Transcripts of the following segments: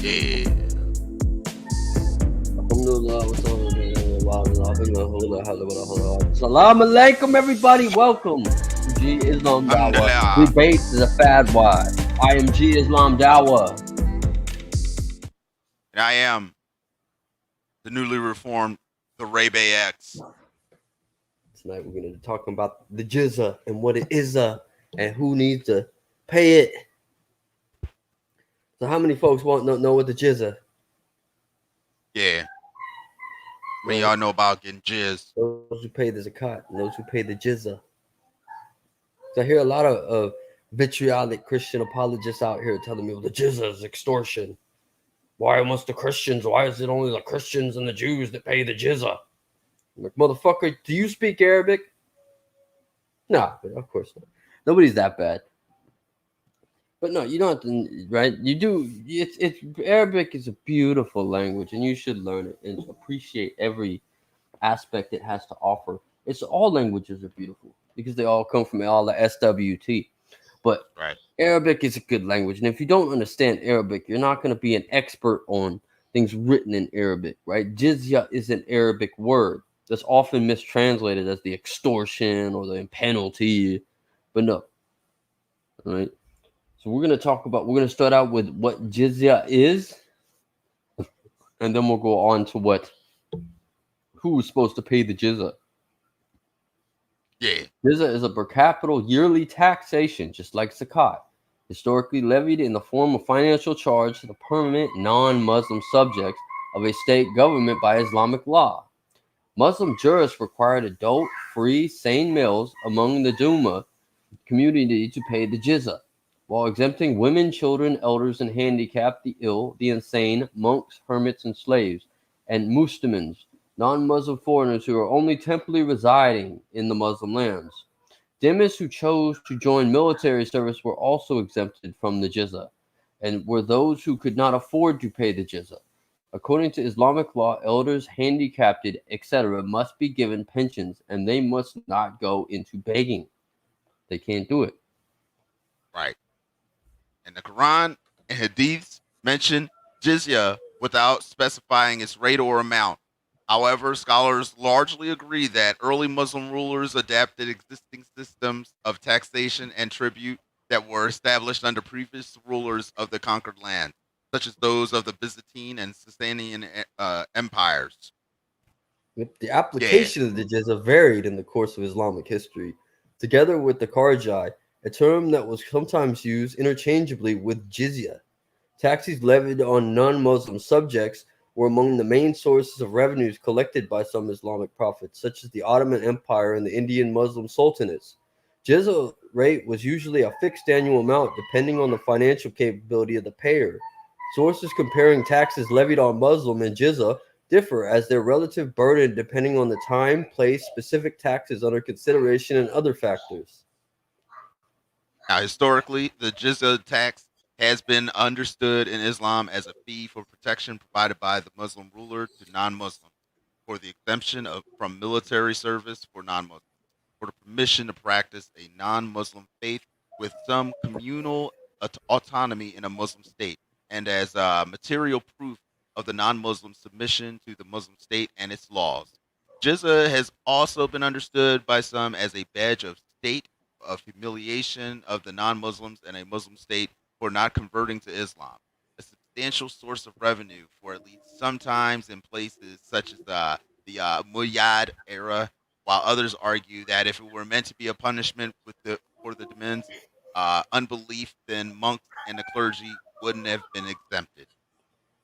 Yeah. Salam alaikum, everybody. Welcome to G Islam Dawah. Alhamdulillah. Debate the Fatwa. I am G Islam Dawah. And I am the newly reformed the Ray Bay X. Tonight we're going to be talking about the Jizza and what it is and who needs to pay it. So how many folks know what the Jizza? Yeah. I mean, y'all know about getting jizz. Those who pay the zakat and those who pay the Jizza. So I hear a lot of vitriolic Christian apologists out here telling me, well, the Jizza is extortion. Why must the Christians? Why is it only the Christians and the Jews that pay the Jizza? I'm like, motherfucker, do you speak Arabic? No, of course not. Nobody's that bad. But no, you don't have to, right? You do. It's Arabic is a beautiful language, and you should learn it and appreciate every aspect it has to offer. It's all languages are beautiful because they all come from all the SWT. But Right. Arabic is a good language, and if you don't understand Arabic, you're not going to be an expert on things written in Arabic, right? Jizya is an Arabic word that's often mistranslated as the extortion or the penalty, but no, all right? So we're going to start out with what jizya is, and then we'll go on to who is supposed to pay the jizya. Yeah. Jizya is a per capita yearly taxation, just like zakat, historically levied in the form of financial charge to the permanent non-Muslim subjects of a state government by Islamic law. Muslim jurists required adult, free, sane males among the Duma community to pay the jizya, while exempting women, children, elders, and handicapped, the ill, the insane, monks, hermits, and slaves, and muslimins, non-Muslim foreigners who are only temporarily residing in the Muslim lands. Dhimmis who chose to join military service were also exempted from the jizya, and were those who could not afford to pay the jizya. According to Islamic law, elders, handicapped, etc., must be given pensions, and they must not go into begging. They can't do it. Right. And the Quran and Hadiths mention jizya without specifying its rate or amount. However, scholars largely agree that early Muslim rulers adapted existing systems of taxation and tribute that were established under previous rulers of the conquered land, such as those of the Byzantine and Sasanian empires. The application of the jizya varied in the course of Islamic history, together with the kharji, a term that was sometimes used interchangeably with jizya. Taxes levied on non-Muslim subjects were among the main sources of revenues collected by some Islamic prophets, such as the Ottoman Empire and the Indian Muslim sultanates. Jizya rate was usually a fixed annual amount depending on the financial capability of the payer. Sources comparing taxes levied on Muslim and jizya differ as their relative burden depending on the time, place, specific taxes under consideration, and other factors. Now, historically, the jizya tax has been understood in Islam as a fee for protection provided by the Muslim ruler to non-Muslims, for the exemption from military service for non-Muslims, for the permission to practice a non-Muslim faith with some communal autonomy in a Muslim state, and as material proof of the non-Muslim submission to the Muslim state and its laws. Jizya has also been understood by some as a badge of state of humiliation of the non-Muslims and a Muslim state for not converting to Islam, a substantial source of revenue for at least sometimes in places such as the Muayyad era, while others argue that if it were meant to be a punishment for the demands unbelief, then monks and the clergy wouldn't have been exempted.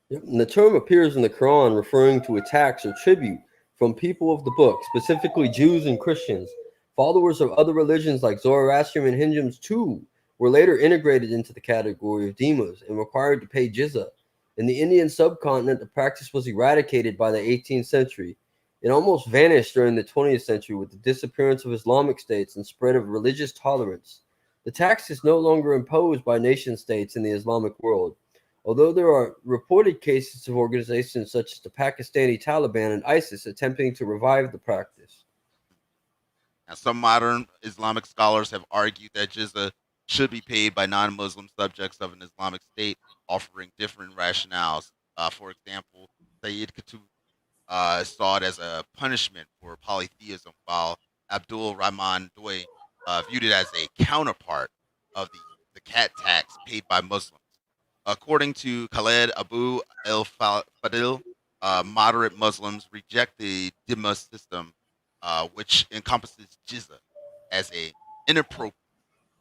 Yep. And the term appears in the Quran referring to a tax or tribute from people of the book, specifically Jews and Christians. Followers of other religions like Zoroastrian and Hinduism too were later integrated into the category of dhimmis and required to pay jizya. In the Indian subcontinent, the practice was eradicated by the 18th century. It almost vanished during the 20th century with the disappearance of Islamic states and spread of religious tolerance. The tax is no longer imposed by nation states in the Islamic world, although there are reported cases of organizations such as the Pakistani Taliban and ISIS attempting to revive the practice. Now, some modern Islamic scholars have argued that jizya should be paid by non-Muslim subjects of an Islamic state offering different rationales. For example, Sayyid Qutb saw it as a punishment for polytheism, while Abdul Rahman Doi viewed it as a counterpart of the cat tax paid by Muslims. According to Khaled Abu El Fadil, moderate Muslims reject the Dhimma system, which encompasses Jizza as a inappropriate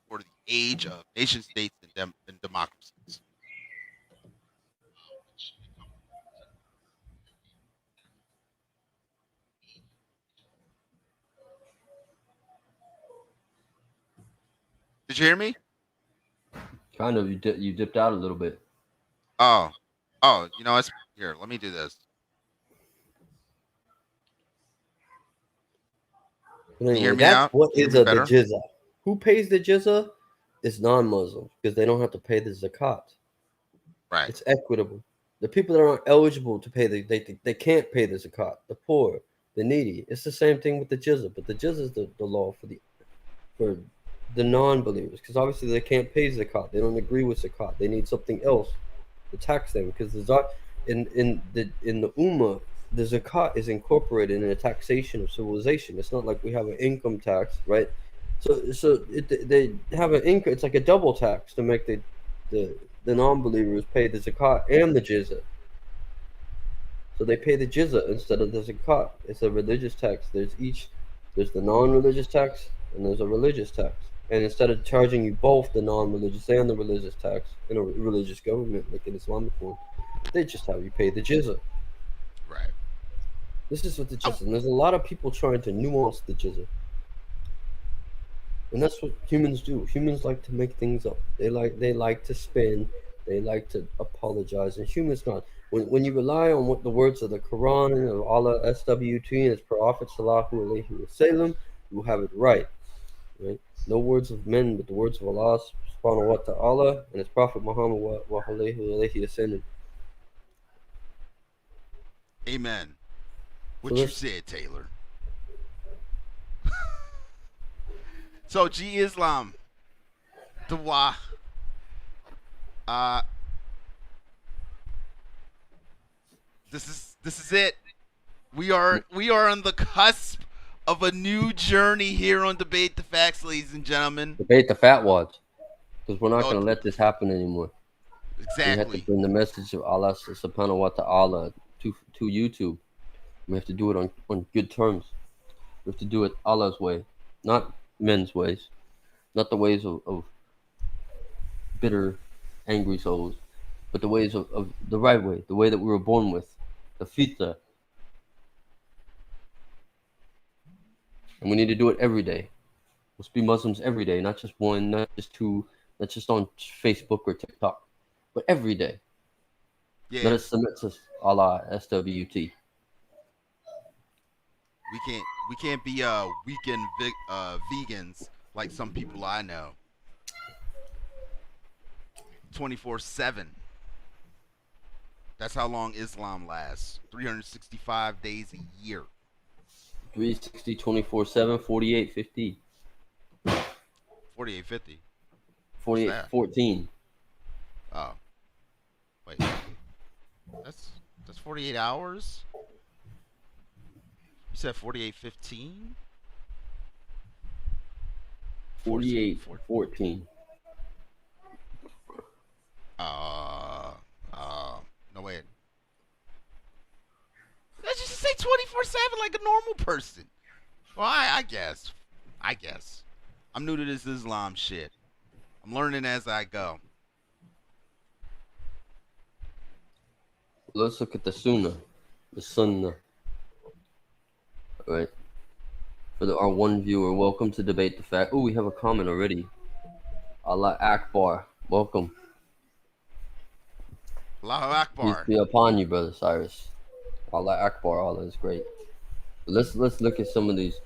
for the age of nation states and democracies. Did you hear me? Kind of. You dipped out a little bit. Oh, it's here. Let me do this. But Can you hear anyway, me that's now? what Can you hear is me the better? jizya. Who pays the jizya? It's non-Muslims because they don't have to pay the zakat. Right. It's equitable. The people that aren't eligible to pay they can't pay the zakat. The poor, the needy. It's the same thing with the jizya, but the jizya is the law for the non-believers because obviously they can't pay zakat. They don't agree with zakat. They need something else to tax them because in the ummah the zakat is incorporated in the taxation of civilization. It's not like we have an income tax, right? They have an income. It's like a double tax to make the the non-believers pay the zakat and the jizya. So they pay the jizya instead of the zakat. It's a religious tax. There's the non-religious tax and there's a religious tax. And instead of charging you both the non-religious and the religious tax in a religious government like an Islamic one, they just have you pay the jizya. Right. This is what the Oh, jizya. And there's a lot of people trying to nuance the jizya. And that's what humans do. Humans like to make things up. They like to spin. They like to apologize. And humans not. When you rely on what the words of the Quran and of Allah SWT and His Prophet Sallallahu Alaihi Wasallam, you have it right. Right? No words of men, but the words of Allah Subhanahu wa Taala and His Prophet Muhammad wa Alaihi Wasallam. amen. So What you let's said, Taylor. So G Islam, Dawah. Uh, this is it. We are on the cusp of a new journey here on Debate the Facts, ladies and gentlemen. debate the fatwas because we're not Oh, going to let this happen anymore. We have to exactly. bring the message of Allah Subhanahu wa Taala to YouTube. We have to do it on good terms. We have to do it Allah's way, not men's ways, not the ways of bitter, angry souls, but the ways of the right way, the way that we were born with, the fitra. And we need to do it every day. Let's be Muslims every day, not just one, not just two, not just on Facebook or TikTok, but every day. Let Yeah, us submit to Allah SWT. we can't be weekend vegans like some people I know. 24/7. That's how long Islam lasts. 365 days a year. 360, 24/7, 48, 50, 4850. What's 48, that? 14. Oh, wait. That's that's 48 hours. You said 4815? 14 48, 4 14. uh uh no wait. Let's just say 24/7 like a normal person. Well, I guess. I guess. I'm new to this Islam shit. I'm learning as I go. Let's look at the Sunnah. The Sunnah. All right. Our one viewer, welcome to Debate the Fact. Oh, we have a comment already. Allah Akbar. Welcome. Allahu Peace Akbar. be upon you, brother Cyrus. Allah Akbar. Allah is great. But let's look at some of these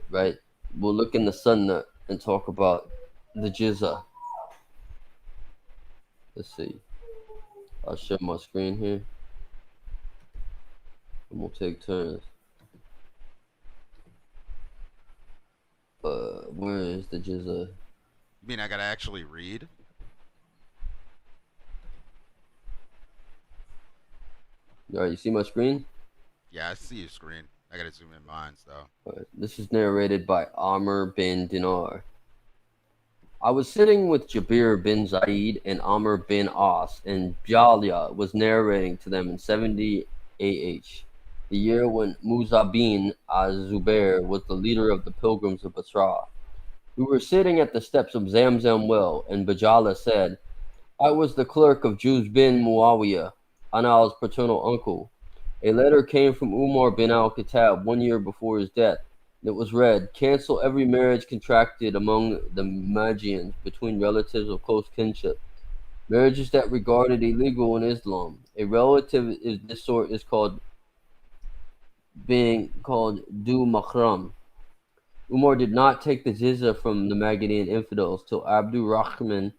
right. We'll look in the Sunnah and talk about the Jizza. Let's see. I'll share my screen here, and we'll take turns. Where is the Jizza? You mean I gotta actually read? All right, you see my screen? Yeah, I see your screen. I gotta zoom in mine, so. All right, this is narrated by Amr bin Dinar. I was sitting with Jabir bin Zaid and Amr bin As, and Jalya was narrating to them in 70 AH, the year when Musa bin Az-Zubair was the leader of the pilgrims of Basra. We were sitting at the steps of Zamzam well, and Bajala said, I was the clerk of Juz bin Muawiyah, Anal's paternal uncle. A letter came from Umar bin al-Khattab 1 year before his death. It was read, cancel every marriage contracted among the Magians between relatives of close kinship. Marriages that regarded illegal in Islam. A relative of this sort is called du mahram. Umar did not take the jizya from the Magadan infidels till Abdul Rahman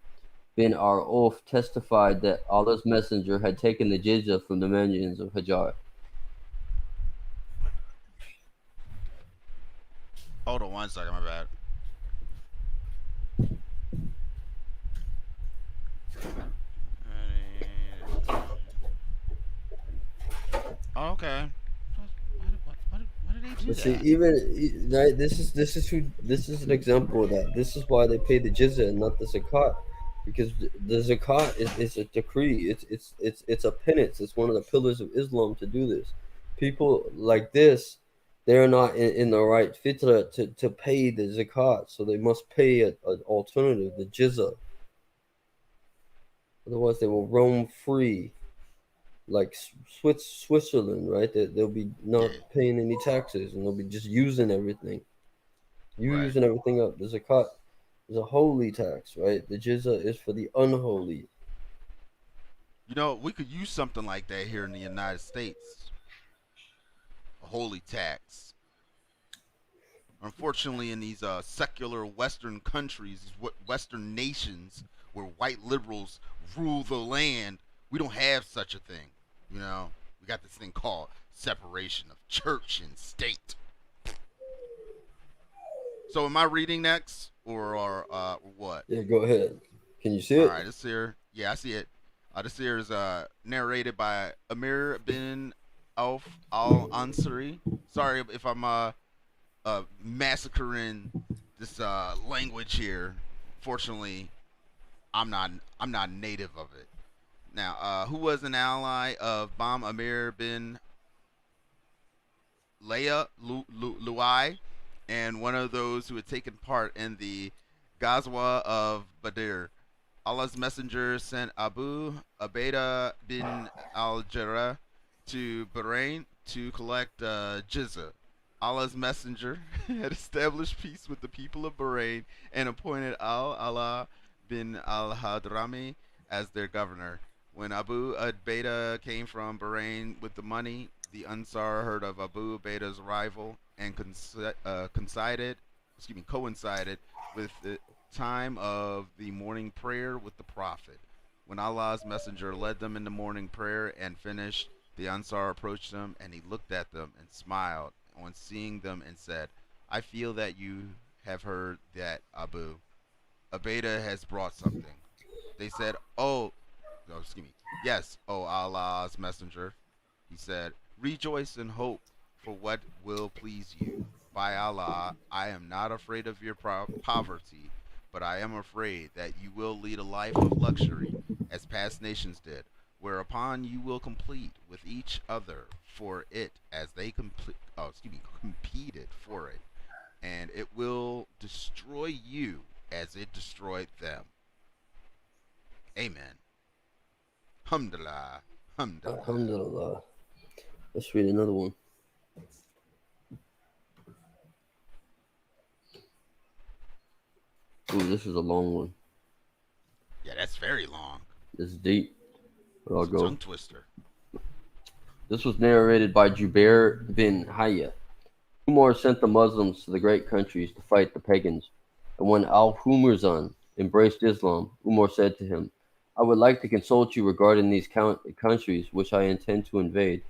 bin Auf testified that Allah's Messenger had taken the jizya from the Magians of Hajar. Hold on 1 second, my bad. Oh, okay. Why did they do But see, that? right, this is an example of that. This is why they pay the jizya and not the zakat, because the zakat is a decree. It's a penance. It's one of the pillars of Islam to do this. People like this, they're not in the right fitra to pay the zakat, so they must pay an alternative, the jizya. Otherwise, they will roam free like Switzerland, right? They'll be Yeah, not paying any taxes and they'll be just right. using everything up. The zakat is a holy tax, right? The jizya is for the unholy. We could use something like that here in the United States. A holy tax. Unfortunately, in these secular Western countries, these Western nations where white liberals rule the land, we don't have such a thing. We got this thing called separation of church and state. So, am I reading next, or what? Yeah, go ahead. Can you see All it? right, this here, yeah, I see it. This here is narrated by Amir bin Auf al Ansari. Sorry if I'm massacring this language here. Fortunately, I'm not I'm not native of it. Now, who was an ally of Bam Amir bin Luai, and one of those who had taken part in the Ghazwa of Badr. Allah's messenger sent Abu Ubaidah bin al-Jarrah to Bahrain to collect Jizza. Allah's messenger had established peace with the people of Bahrain and appointed Al-Allah bin al-Hadrami as their governor. When Abu Ubaidah came from Bahrain with the money, the Ansar heard of Abu Ubaidah's arrival and coincided with the time of the morning prayer with the Prophet. When Allah's messenger led them in the morning prayer and finished, the Ansar approached them and he looked at them and smiled on seeing them and said, I feel that you have heard that Abu Ubaidah has brought something. They said, Oh, no, excuse me. Yes, O Allah's messenger. He said, Rejoice and hope for what will please you. By Allah, I am not afraid of your poverty, but I am afraid that you will lead a life of luxury, as past nations did, whereupon you will complete with each other for it as they competed for it, and it will destroy you as it destroyed them. Amen. Alhamdulillah. Alhamdulillah. Alhamdulillah. Let's read another one. Ooh, this is a long one. Yeah, that's very long. This is deep. But I'll It's a go. tongue twister. This was narrated by Jubair bin Hayya. Umar sent the Muslims to the great countries to fight the pagans, and when Al-Humurzan embraced Islam, Umar said to him, I would like to consult you regarding these countries which I intend to invade.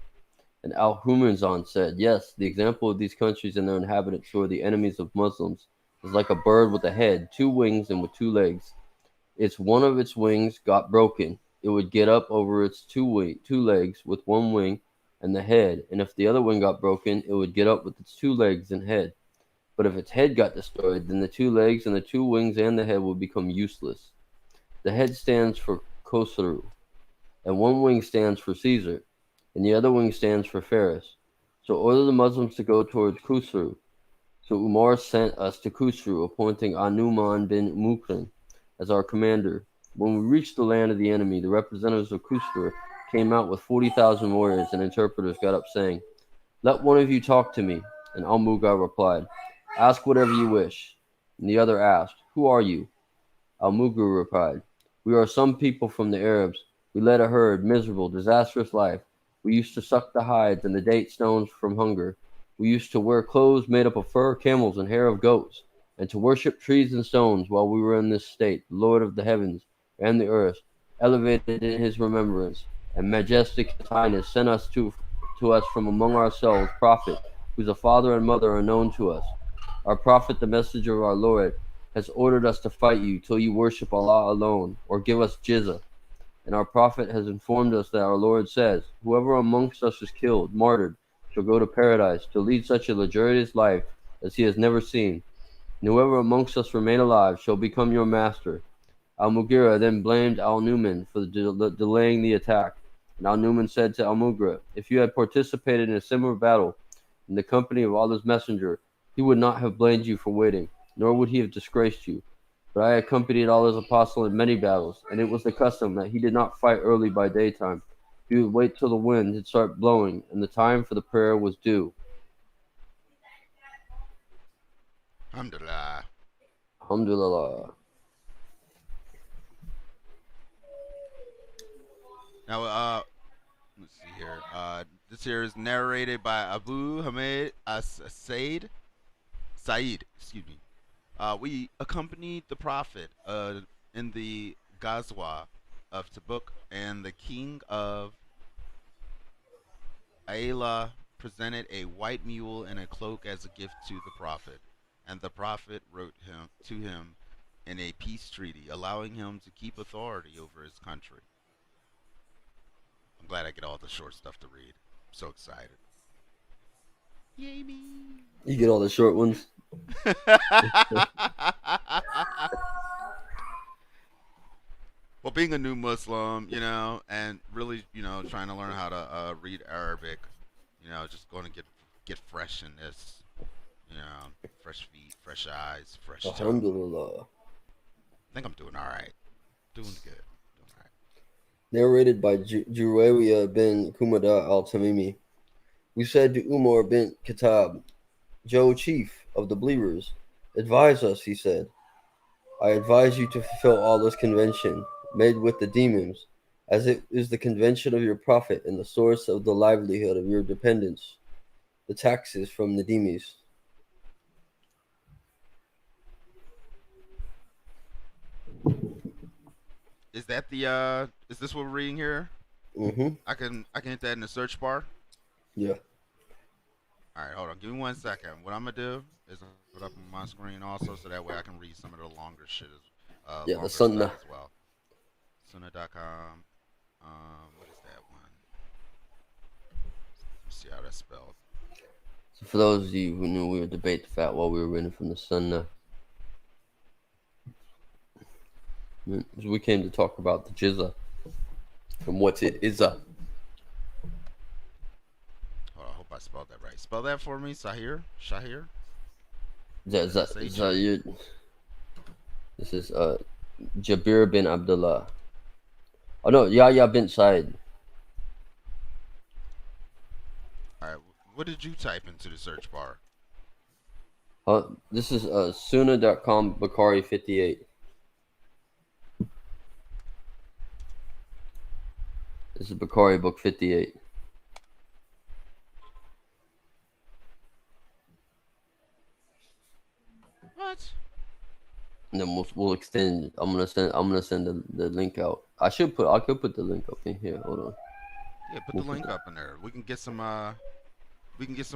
And Al-Humurzan said, Yes, the example of these countries and their inhabitants who are the enemies of Muslims is like a bird with a head, two wings, and with two legs. Its one of its wings got broken. It would get up over its two legs with one wing and the head, and if the other wing got broken, it would get up with its 2 legs and head. But if its head got destroyed, then the 2 legs and the 2 wings and the head would become useless. The head stands for Khosru, and one wing stands for Caesar, and the other wing stands for Ferris. So order the Muslims to go towards Khusru. So Umar sent us to Khusru, appointing Anuman bin Mukrin as our commander. When we reached the land of the enemy, the representatives of Khusru came out with 40,000 warriors, and interpreters got up saying, "Let one of you talk to me." And Al Mughal replied, "Ask whatever you wish." And the other asked, "Who are you?" Al Mughal replied, "We are some people from the Arabs. We led a herd, miserable, disastrous life. We used to suck the hides and the date stones from hunger. We used to wear clothes made up of fur of camels and hair of goats, and to worship trees and stones while we were in this state. The Lord of the heavens and the earth, elevated in his remembrance, and majestic his highness, sent us to us from among ourselves prophet, whose father and mother are known to us. Our prophet, the messenger of our Lord, has ordered us to fight you till you worship Allah alone, or give us Jizza. And our prophet has informed us that our Lord says, whoever amongst us is killed, martyred, shall go to paradise, to lead such a luxurious life as he has never seen. And whoever amongst us remain alive shall become your master. Al-Mughira then blamed Al-Numan for delaying the attack. And Al-Numan said to Al-Mughira, if you had participated in a similar battle in the company of Allah's messenger, he would not have blamed you for waiting, nor would he have disgraced you. But I accompanied Allah's apostle in many battles, and it was the custom that he did not fight early by daytime. He would wait till the wind had started blowing, and the time for the prayer was due. Alhamdulillah. Alhamdulillah. Now, let's see here. This here is narrated by Abu Hamid Said. Excuse me. We accompanied the Prophet in the Ghazwa of Tabuk, and the king of Ayla presented a white mule and a cloak as a gift to the Prophet, and the Prophet wrote to him in a peace treaty, allowing him to keep authority over his country. I'm glad I get all the short stuff to read. I'm so excited. Yay me! You get all the short ones? Well, being a new Muslim, and really, trying to learn how to read Arabic, just going to get fresh in this, fresh feet, fresh eyes, fresh tongue. Alhamdulillah. I think I'm doing all right. Doing good. Doing all right. Narrated by Juwayriya bin Kumada al-Tamimi. We said to Umar bin Khattab, Joe, chief of the believers, advise us, he said. I advise you to fulfill Allah's convention made with the demons, as it is the convention of your prophet and the source of the livelihood of your dependents, the taxes from the demis. Is that is this what we're reading here? Mm-hmm. I can hit that in the search bar. Yeah. All right, hold on. Give me 1 second. What I'm gonna do is I'm gonna put up on my screen also, so that way I can read some of the longer shit, Yeah, the longer stuff Sunnah. as well. Sunnah.com. What is that one? Let's see how that's spelled. So for those of you who knew, we were debating the fact while we were reading from the Sunnah. We came to talk about the Jizza and what it is. Hold on, I hope I spelled that right. Spell that for me, Shahir. This is Jabir bin Abdullah. Oh no, Yahya bin Said. All right, what did you type into the search bar? This is Sunnah.com Bukhari 58. This is Bukhari book 58. What? And then we'll extend. I'm gonna send the link out. I could put the link up in here. Hold on. Yeah, put the link up in there. We can get some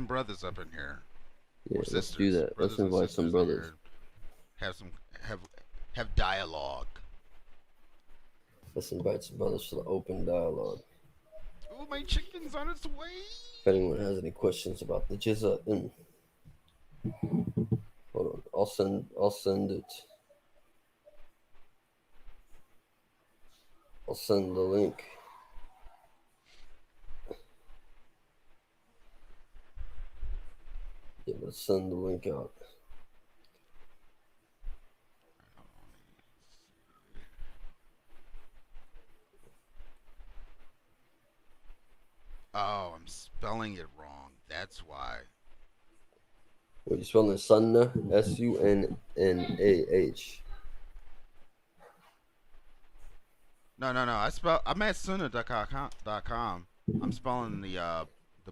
brothers up in here. Yeah, Or let's sisters. do that. Brothers Let's invite some brothers. here. Have dialogue. Let's invite some brothers to the open dialogue. Ooh, my chicken's on its way. If anyone has any questions about the Jizza, then hold on. I'll send it. I'll send the link. Yeah, let's send the link out. Oh, I'm spelling it wrong. That's why. What you spelling? Sunnah? Sunnah. No. I'm at sunnah.com. I'm spelling the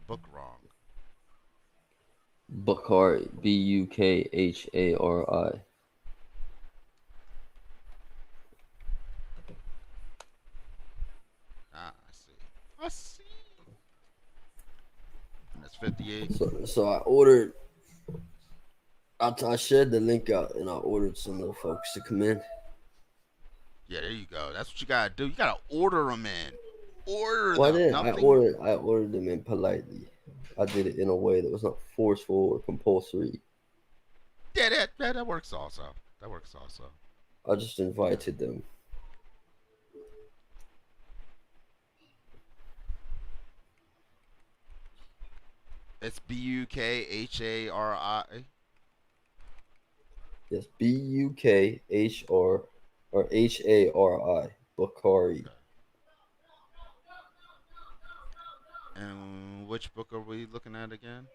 book wrong. Bukhari. Bukhari. Ah, I see. I see. And that's 58. So I ordered. I shared the link out, and I ordered some of the folks to come in. Yeah, there you go. That's what you gotta do. You gotta order them in. Order Well, I them. didn't. Nothing. I ordered them in politely. I did it in a way that was not forceful or compulsory. Yeah, that works also. That works also. I just invited them. It's Bukhari. Yes, Bukhr or Hari. Bukhari. Okay. And which book are we looking at again?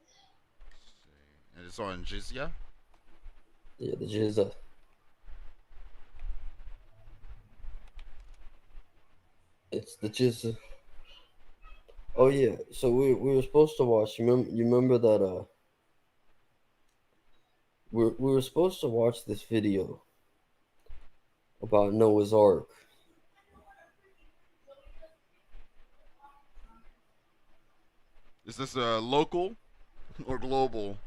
Let's see. And it's on Jizya. Yeah, the Jizza. It's the Jizza. Oh yeah. So we were supposed to watch. You remember that we were supposed to watch this video about Noah's Ark. Is this a local or global?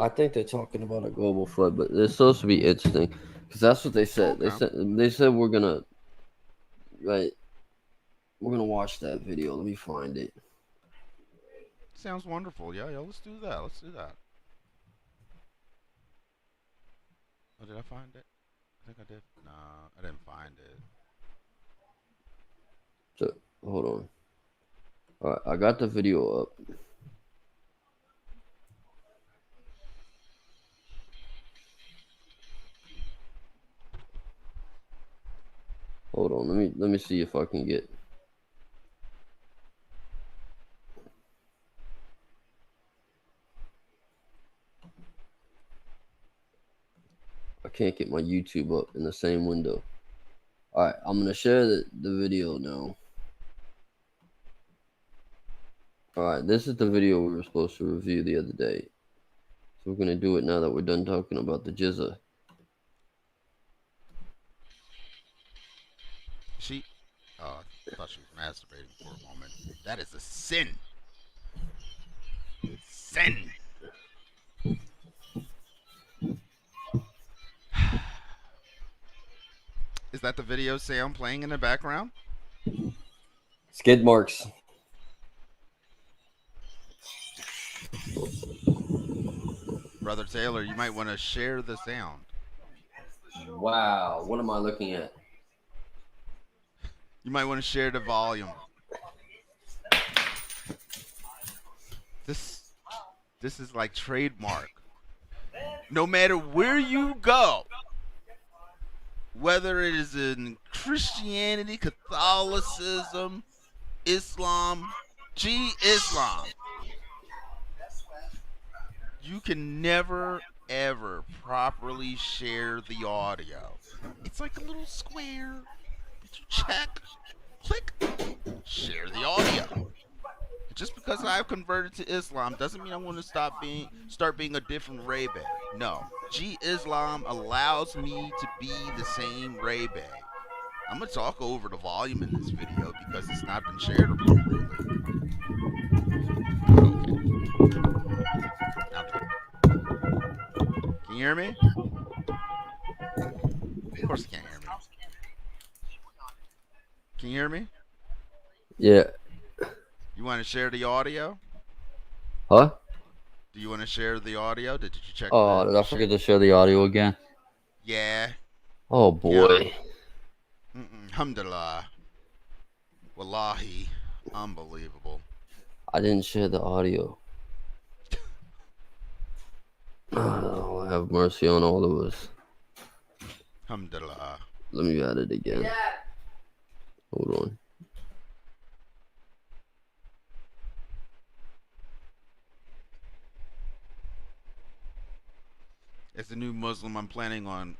I think they're talking about a global flood, but it's supposed to be interesting because that's what they said. Okay. They said we're gonna right. We're gonna watch that video. Let me find it. Sounds wonderful. Yeah, let's do that. Let's do that. Oh, did I find it? I think I did. No, I didn't find it. So hold on. All right, I got the video up. Hold on. Let me see if I can get. I can't get my YouTube up in the same window. All right, I'm gonna share the video now. All right, this is the video we were supposed to review the other day. So we're gonna do it now that we're done talking about the Jizza. She. Oh, I thought she was masturbating for a moment. That is a sin. Sin. Is that the video Sam playing in the background? Skid marks. Brother Taylor, you might want to share the sound. Wow, what am I looking at? You might want to share the volume. This is like trademark. No matter where you go, whether it is in Christianity, Catholicism, Islam, Islam, you can never ever properly share the audio. It's like a little square that you check, click, share the audio. Just because I've converted to Islam doesn't mean I want to start being a different Ray-Bay. No. Islam allows me to be the same Ray-Bay. I'm going to talk over the volume in this video because it's not been shared appropriately. Okay. Now do it. Can you hear me? Of course, you can't hear me. Can you hear me? Yeah. You want to share the audio? Huh? Do you want to share the audio? Did you check Oh, did I forget to share the audio again? Yeah. Oh Yeah. boy. Alhamdulillah. Wallahi. Unbelievable. I didn't share the audio. Oh, have mercy on all of us. Alhamdulillah. Let me add it again. Hold on. As a new Muslim, I'm planning on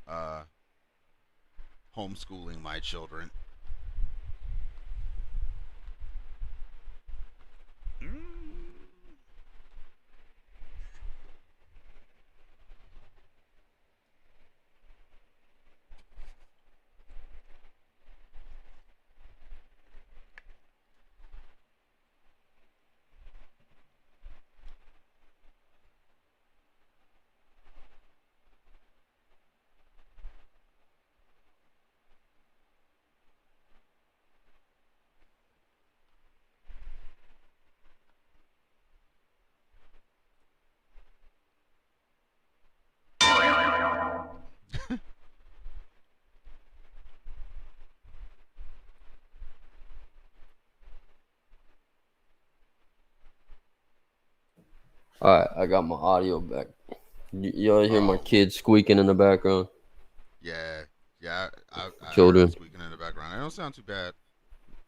homeschooling my children. All right, I got my audio back. Y'all hear my Oh. kids squeaking in the background? Yeah. I heard Children. them squeaking in the background. They don't sound too bad.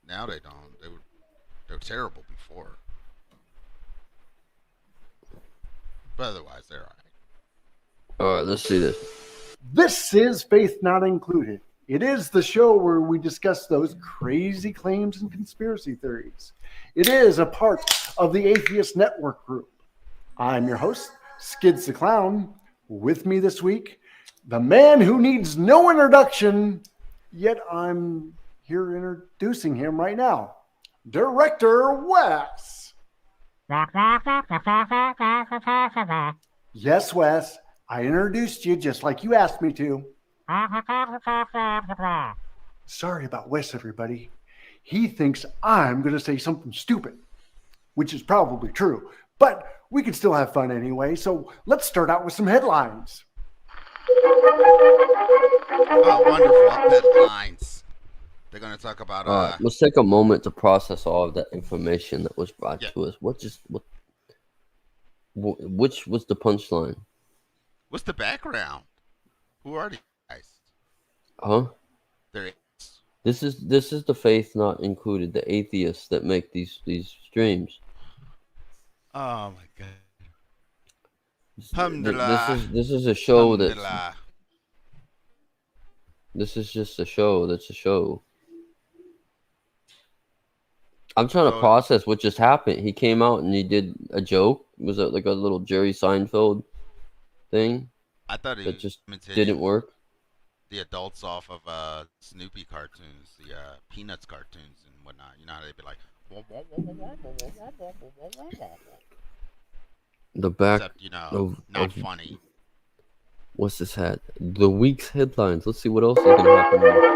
Now they don't. They were terrible before. But otherwise, they're alright. All right, let's see this. This is Faith Not Included. It is the show where we discuss those crazy claims and conspiracy theories. It is a part of the Atheist Network group. I'm your host, Skids the Clown. With me this week, the man who needs no introduction, yet I'm here introducing him right now, Director Wes. Yes, Wes, I introduced you just like you asked me to. Sorry about Wes, everybody. He thinks I'm going to say something stupid, which is probably true, but we can still have fun anyway, so let's start out with some headlines. Oh, wonderful headlines. They're going to talk about. All right, let's take a moment to process all of that information that was brought to us. Which was the punchline? What's the background? Who are these guys? Huh? They're This is the Faith Not Included, the atheists that make these streams. Oh my god. This is a show that. This is just a show that's a show. I'm trying to process what just happened. He came out and he did a joke. Was it like a little Jerry Seinfeld thing? I thought it just didn't work. The adults off of Snoopy cartoons, the Peanuts cartoons and whatnot. You know how they'd be like. The back. Except, not funny. What's this hat? The week's headlines. Let's see what else is going to happen here.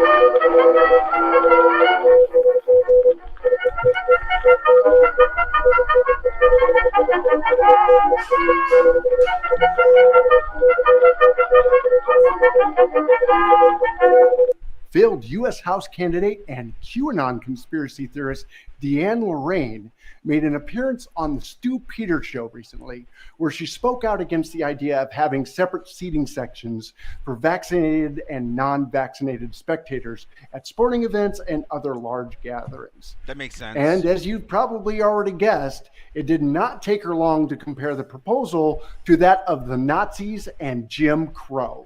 Failed U.S. House candidate and QAnon conspiracy theorist Deanne Lorraine made an appearance on the Stu Peters show recently, where she spoke out against the idea of having separate seating sections for vaccinated and non-vaccinated spectators at sporting events and other large gatherings. That makes sense. And as you've probably already guessed, it did not take her long to compare the proposal to that of the Nazis and Jim Crow.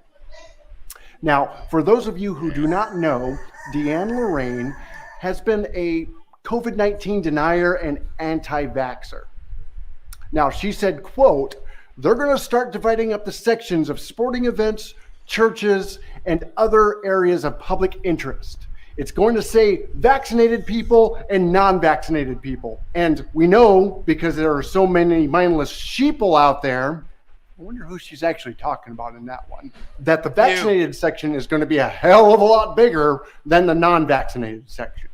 Now, for those of you who do not know, Deanne Lorraine has been a COVID-19 denier and anti-vaxxer. Now, she said, quote, "They're going to start dividing up the sections of sporting events, churches, and other areas of public interest. It's going to say vaccinated people and non-vaccinated people. And we know, because there are so many mindless sheeple out there, I wonder who she's actually talking about in that one. That the You. vaccinated section is going to be a hell of a lot bigger than the non-vaccinated section.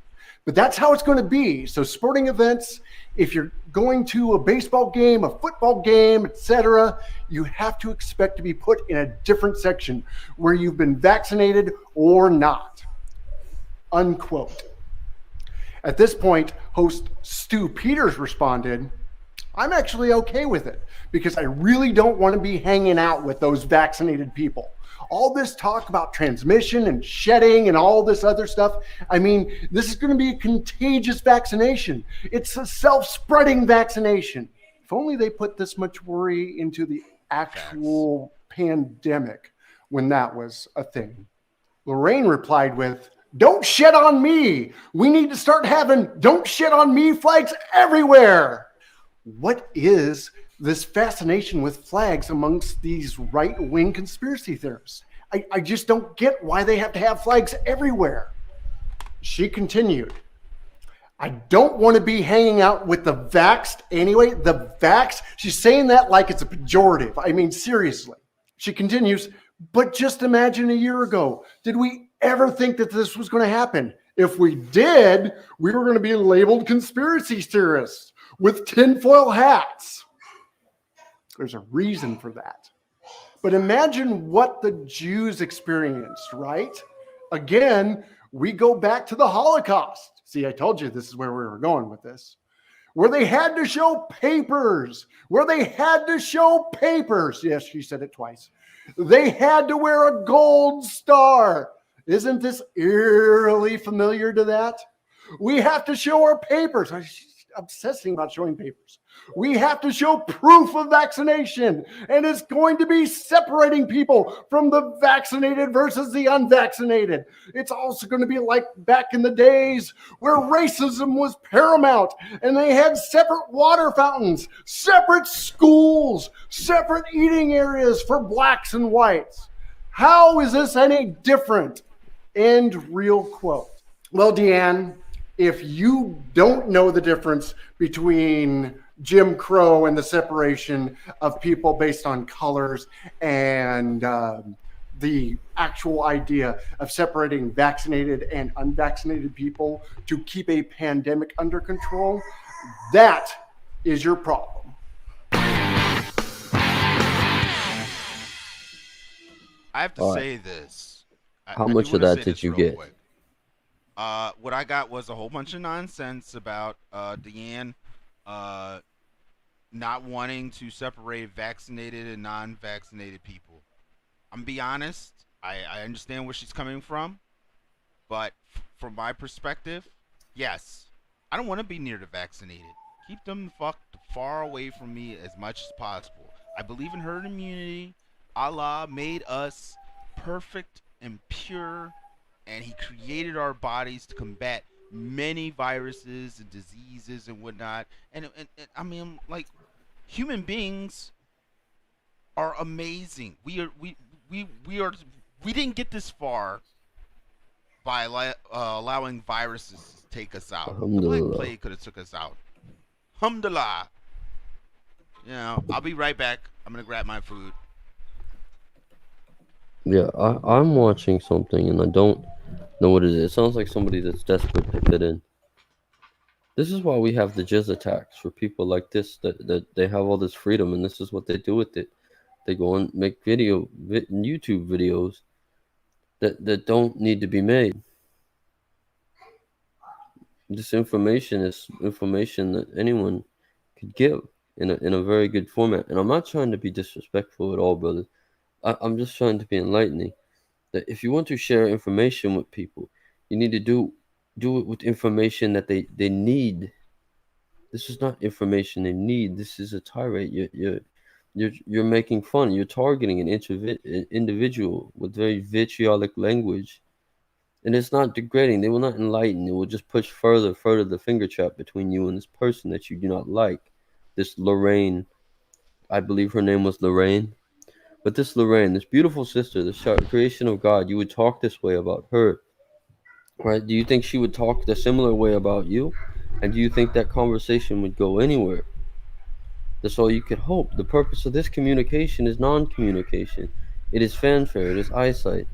But that's how it's going to be. So sporting events, if you're going to a baseball game, a football game, etc., you have to expect to be put in a different section where you've been vaccinated or not. Unquote. At this point, host Stu Peters responded, I'm actually okay with it because I really don't want to be hanging out with those vaccinated people. All this talk about transmission and shedding and all this other stuff. I mean, this is going to be a contagious vaccination. It's a self-spreading vaccination. If only they put this much worry into the actual pandemic when that was a thing. Lorraine replied with, don't shit on me. We need to start having don't shit on me flags everywhere. What is this fascination with flags amongst these right-wing conspiracy theorists? I just don't get why they have to have flags everywhere. She continued, I don't want to be hanging out with the vaxxed anyway. The vax, she's saying that like it's a pejorative. I mean, seriously. She continues, but just imagine a year ago, did we ever think that this was going to happen? If we did, we were going to be labeled conspiracy theorists with tinfoil hats. There's a reason for that. But imagine what the Jews experienced, right? Again, we go back to the Holocaust. See, I told you this is where we were going with this. Where they had to show papers. Yes, she said it twice. They had to wear a gold star. Isn't this eerily familiar to that? We have to show our papers. She's obsessing about showing papers. We have to show proof of vaccination, and it's going to be separating people from the vaccinated versus the unvaccinated. It's also going to be like back in the days where racism was paramount, and they had separate water fountains, separate schools, separate eating areas for blacks and whites. How is this any different? End real quote. Well, Deanne, if you don't know the difference between Jim Crow and the separation of people based on colors and the actual idea of separating vaccinated and unvaccinated people to keep a pandemic under control, that is your problem. I have to All right. say this. How I do much of wanna that say did this you real get? quick. What I got was a whole bunch of nonsense about Deanne not wanting to separate vaccinated and non-vaccinated people. I'm gonna be honest. I understand where she's coming from, but from my perspective, yes, I don't want to be near the vaccinated. Keep them fucked far away from me as much as possible. I believe in herd immunity. Allah made us perfect and pure, and He created our bodies to combat many viruses and diseases and whatnot. And I mean, like, human beings are amazing. We didn't get this far by allowing viruses to take us out. The Black Alhamdulillah. Plague could have took us out. Alhamdulillah. You know, I'll be right back. I'm gonna grab my food. Yeah, I'm watching something and I don't know what it is. It sounds like somebody that's desperate to fit in. This is why we have the Jizza tax for people like this that they have all this freedom and this is what they do with it. They go and make YouTube videos that don't need to be made. This information is information that anyone could give in a very good format. And I'm not trying to be disrespectful at all, brother. I'm just trying to be enlightening. That if you want to share information with people, you need to do it with information that they need. This is not information they need. This is a tirade. You're making fun. You're targeting an individual with very vitriolic language, and it's not degrading. They will not enlighten. It will just push further the finger trap between you and this person that you do not like. This Lorraine, I believe her name was Lorraine. But this Lorraine, this beautiful sister, the creation of God, you would talk this way about her, right? Do you think she would talk the similar way about you? And do you think that conversation would go anywhere? That's all you could hope. The purpose of this communication is non-communication. It is fanfare. It is eyesight.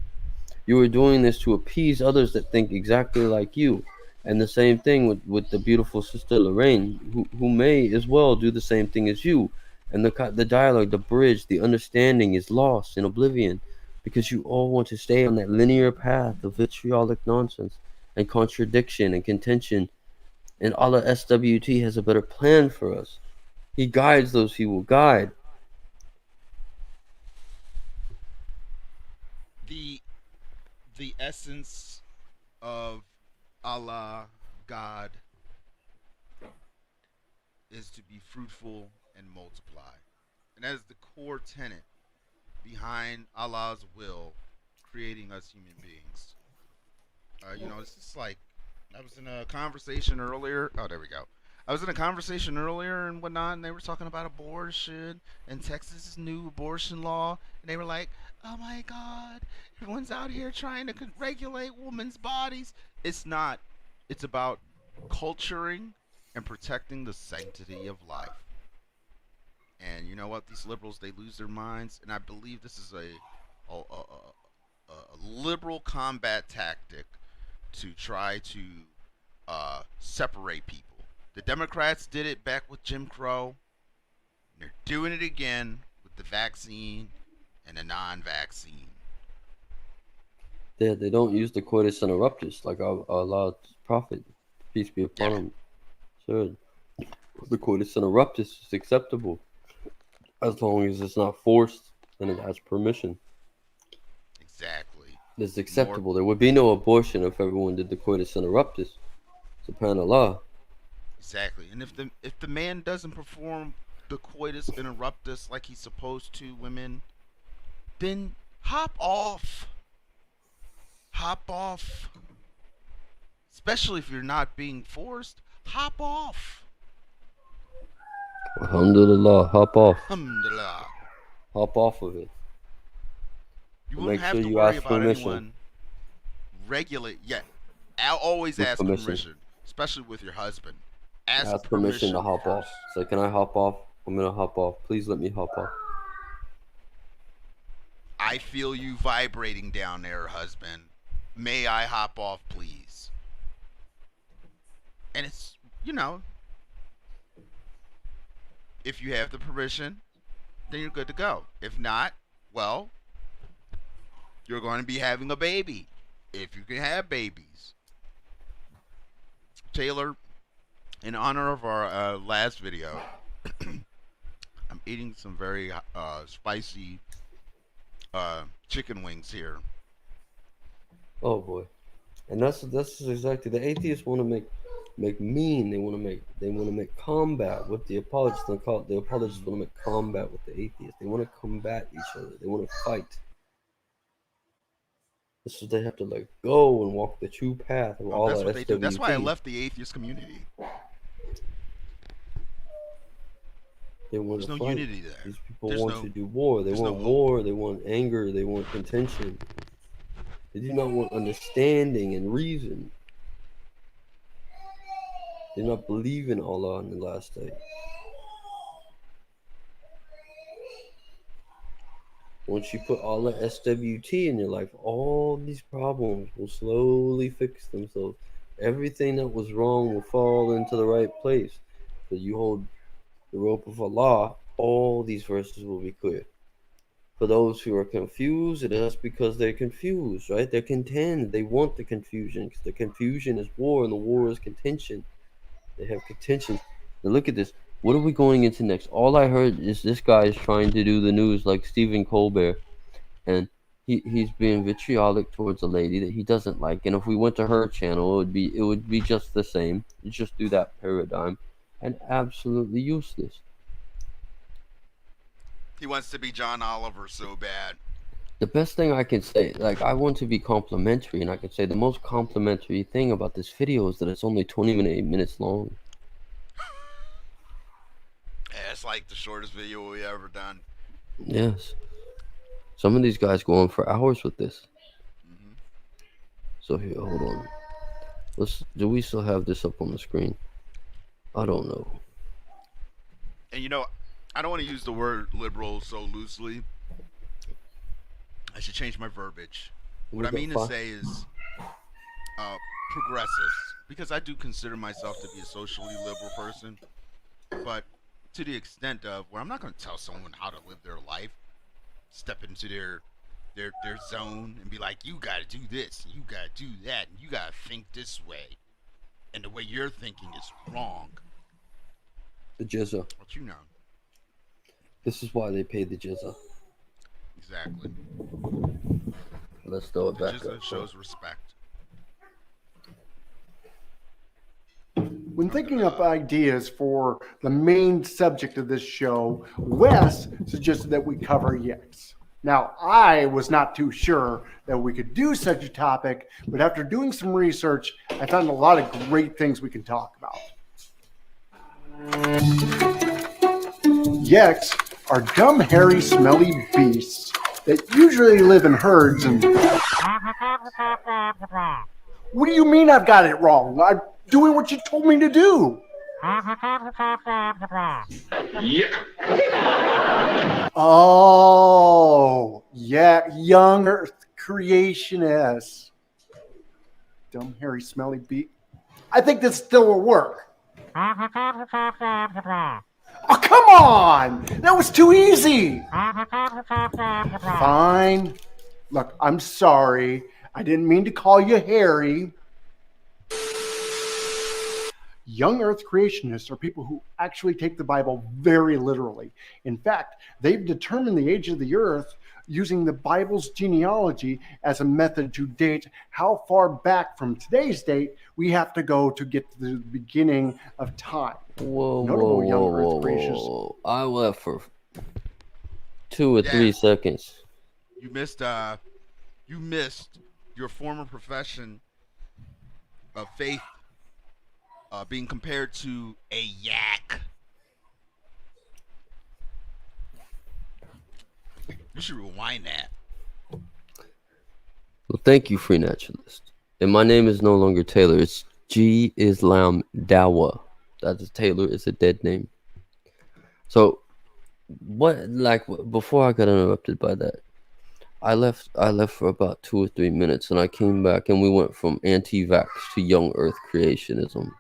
You are doing this to appease others that think exactly like you. And the same thing with the beautiful sister Lorraine, who may as well do the same thing as you. And the dialogue, the bridge, the understanding is lost in oblivion because you all want to stay on that linear path of vitriolic nonsense and contradiction and contention. And Allah SWT has a better plan for us. He guides those he will guide. The essence of Allah, God, is to be fruitful and multiply. And that is the core tenet behind Allah's will creating us human beings. This is like I was in a conversation earlier. Oh, there we go. I was in a conversation earlier and whatnot, and they were talking about abortion and Texas's new abortion law, and they were like, "Oh my God, everyone's out here trying to regulate women's bodies." It's not. It's about culturing and protecting the sanctity of life. And you know what? These liberals, they lose their minds, and I believe this is a liberal combat tactic to try to separate people. The Democrats did it back with Jim Crow. They're doing it again with the vaccine and the non-vaccine. They don't use the coitus interruptus like Allah's prophet, peace be upon him, said. The coitus interruptus is acceptable as long as it's not forced and it has permission. Exactly. It's acceptable. There would be no abortion if everyone did the coitus interruptus. Subhanallah. Exactly. And if the man doesn't perform the coitus interruptus like he's supposed to, women, then hop off. Hop off. Especially if you're not being forced, hop off. Alhamdulillah, hop off. Alhamdulillah. Hop off of it. You wouldn't have to worry about anyone regulate. Yeah, I'll always ask permission, especially with your husband. Ask permission to hop off. Say, can I hop off? I'm gonna hop off. Please let me hop off. I feel you vibrating down there, husband. May I hop off, please? And it's, if you have the permission, then you're good to go. If not, well, you're going to be having a baby. If you can have babies. Taylor, in honor of our last video, I'm eating some very spicy chicken wings here. Oh boy, and that's exactly the atheists want to make mean. They want to make combat with the apologists. The apologists want to make combat with the atheists. They want to combat each other. They want to fight. This is they have to let go and walk the true path of all that's that. What they do. That's why I left the atheist community. They want There's to no fight. Unity there. These people want to do war. They want war. They want anger. They want contention. They do not want understanding and reason. They do not believe in Allah on the last day. Once you put Allah SWT in your life, all these problems will slowly fix themselves. Everything that was wrong will fall into the right place. So you hold the rope of Allah, all these verses will be clear. For those who are confused, it is because they're confused, right? They contend. They want the confusion because the confusion is war and the war is contention. They have contention. Now look at this. What are we going into next? All I heard is this guy is trying to do the news like Stephen Colbert, and he's being vitriolic towards a lady that he doesn't like. And if we went to her channel, it would be just the same. It's just through that paradigm, and absolutely useless. He wants to be John Oliver so bad. The best thing I can say, like, I want to be complimentary, and I can say the most complimentary thing about this video is that it's only 28 minutes long. Yeah, it's like the shortest video we ever done. Yes. Some of these guys go on for hours with this. Mm-hmm. So here, hold on. Do we still have this up on the screen? I don't know. And I don't want to use the word liberal so loosely. I should change my verbiage. What We I got mean to five. say is progressives, because I do consider myself to be a socially liberal person, but to the extent of where I'm not going to tell someone how to live their life, step into their zone and be like, you got to do this, and you got to do that, and you got to think this way, and the way you're thinking is wrong. The Jizza. What you know? This is why they pay the Jizza. Exactly. Let's throw it The back Jizza up. shows respect. When thinking up ideas for the main subject of this show, Wes suggested that we cover yicks. Now, I was not too sure that we could do such a topic, but after doing some research, I found a lot of great things we can talk about. Yeks are dumb, hairy, smelly beasts that usually live in herds and... What do you mean I've got it wrong? I'm doing what you told me to do. Oh, yeah, young Earth creationists. Dumb, hairy, smelly beast. I think this still will work. Oh, come on! That was too easy. Fine. Look, I'm sorry. I didn't mean to call you Harry. Young Earth creationists are people who actually take the Bible very literally. In fact, they've determined the age of the earth using the Bible's genealogy as a method to date how far back from today's date we have to go to get to the beginning of time. Whoa, Notable whoa, young whoa, Earth whoa, creationists. whoa. I left for 2 or 3 seconds. You missed your former profession of faith being compared to a yak. You should rewind that. Well, thank you, free naturalist. And my name is no longer Taylor. It's Islam DAWAH. That is Taylor. It's a dead name. So, before I got interrupted by that, I left for about 2 or 3 minutes, and I came back, and we went from anti-vax to young Earth creationism.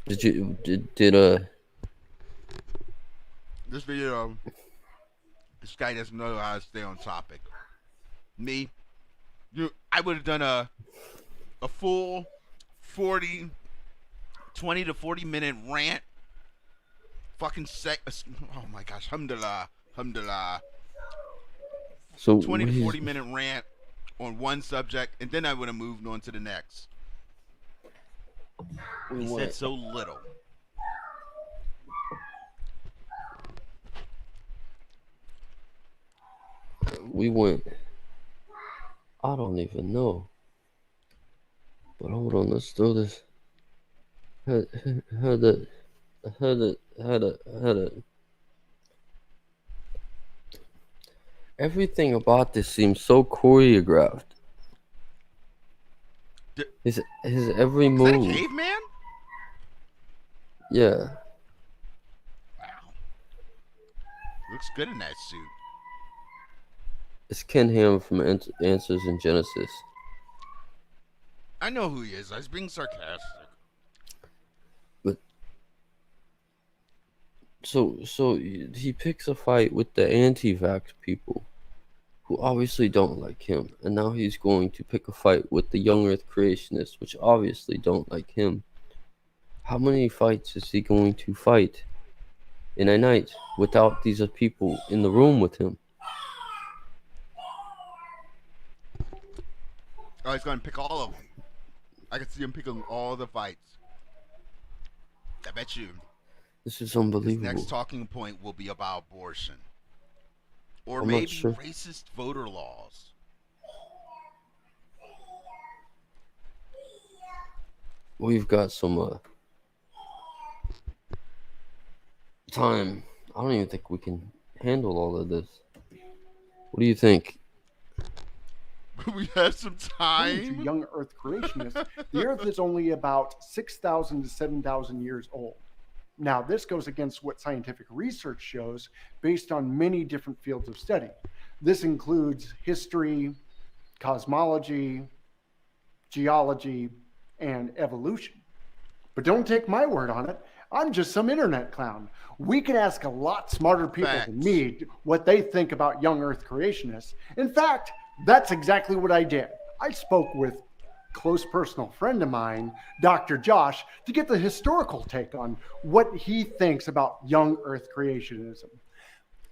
This video, this guy doesn't know how to stay on topic. I would have done a full 20 to 40 minute rant. Oh my gosh, alhamdulillah. So 20 to 40 minute rant on one subject, and then I would have moved on to the next. He said so little. We went. I don't even know. But hold on, let's throw this. Had it. Everything about this seems so choreographed. His every move. Is that a caveman? Yeah. Wow. Looks good in that suit. It's Ken Ham from Answers in Genesis. I know who he is. I was being sarcastic. But so he picks a fight with the anti-vax people, who obviously don't like him, and now he's going to pick a fight with the young Earth creationists, which obviously don't like him. How many fights is he going to fight in a night without these people in the room with him? Oh, he's going to pick all of them. I can see him picking all the fights. I bet you. This is unbelievable. His next talking point will be about abortion. Or I'm maybe not sure. racist voter laws. We've got some time. I don't even think we can handle all of this. What do you think? We have some According to time. young Earth creationists, the Earth is only about 6,000 to 7,000 years old. Now, this goes against what scientific research shows based on many different fields of study. This includes history, cosmology, geology, and evolution. But don't take my word on it. I'm just some internet clown. We can ask a lot smarter people than me what they think about young Earth creationists. In fact, that's exactly what I did. I spoke with close personal friend of mine, Dr. Josh, to get the historical take on what he thinks about young Earth creationism.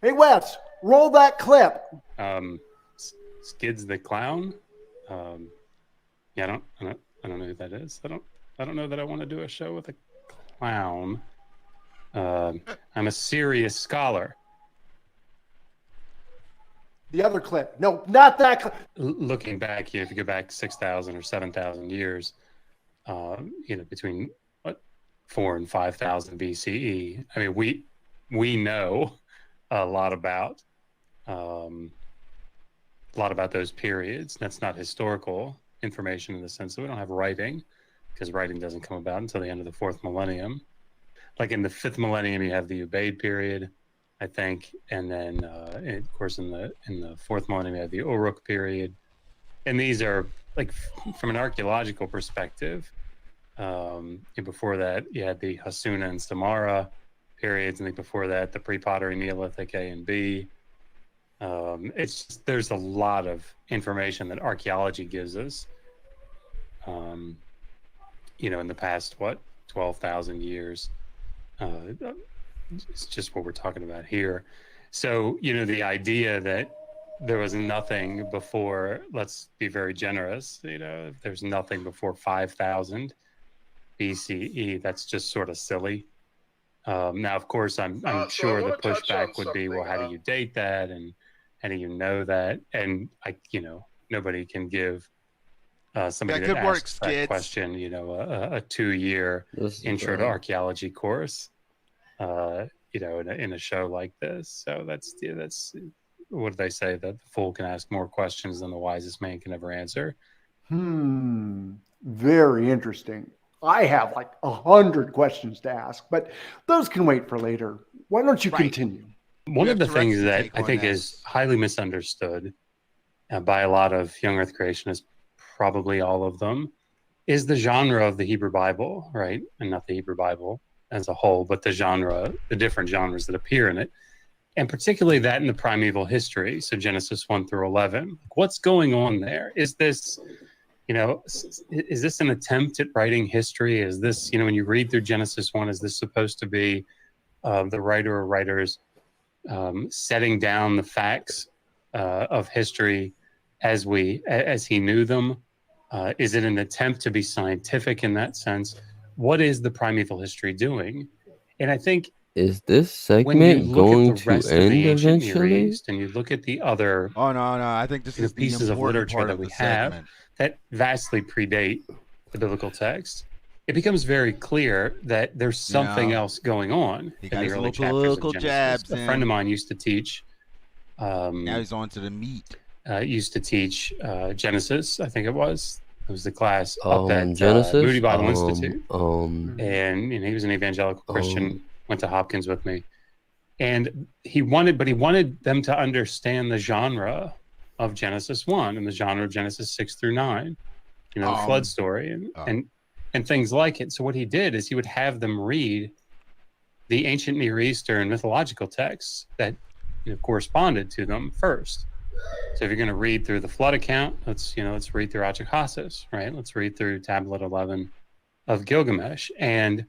Hey, Wes, roll that clip. Skids the clown. Yeah, I don't know who that is. I don't know that I want to do a show with a clown. I'm a serious scholar. The other clip. No, not that clip. Looking back, if you go back 6,000 or 7,000 years, between 4 and 5,000 BCE. I mean, we know a lot about those periods. That's not historical information in the sense that we don't have writing, because writing doesn't come about until the end of the 4th millennium. Like in the 5th millennium, you have the Ubaid period, I think, and then of course in the 4th millennium you have the Uruk period, and these are like from an archaeological perspective. Before that, you had the Hasuna and Samara periods, and before that, the pre-pottery Neolithic A and B. It's just, there's a lot of information that archaeology gives us. In the past 12,000 years. It's just what we're talking about here. So, the idea that there was nothing before, let's be very generous, if there's nothing before 5,000 BCE, that's just sort of silly. Now, of course, I'm sure the pushback would be, well, how do you date that? And how do you know that? And nobody can give somebody that asks that question, a 2-year intro to archaeology course, in a show like this. So that's what do they say, that the fool can ask more questions than the wisest man can ever answer. Very interesting. I have like 100 questions to ask, but those can wait for later. Why don't you continue? One of the things that I think is highly misunderstood by a lot of young Earth creationists, probably all of them, is the genre of the Hebrew Bible, right? And not the Hebrew Bible as a whole, but the genre, the different genres that appear in it, and particularly that in the primeval history. So Genesis 1 through 11. What's going on there? Is this, is this an attempt at writing history? Is this, when you read through Genesis 1, is this supposed to be the writer or writers setting down the facts of history as he knew them? Is it an attempt to be scientific in that sense? What is the primeval history doing? And I think, is this segment going to end eventually? And you look at the other I think this is pieces of literature that we have that vastly predate the biblical text, it becomes very clear that there's something else going on in the early chapters of Genesis. A friend of mine used to teach. Now he's on to the meat. Used to teach Genesis, I think it was. It was the class up at Genesis? Moody Bible Institute. And he was an evangelical Christian, went to Hopkins with me. And he wanted them to understand the genre of Genesis 1 and the genre of Genesis 6 through 9, the flood story and things like it. So what he did is he would have them read the ancient Near Eastern mythological texts that corresponded to them first. So if you're going to read through the flood account, let's read through Achahasis, right? Let's read through Tablet 11 of Gilgamesh, and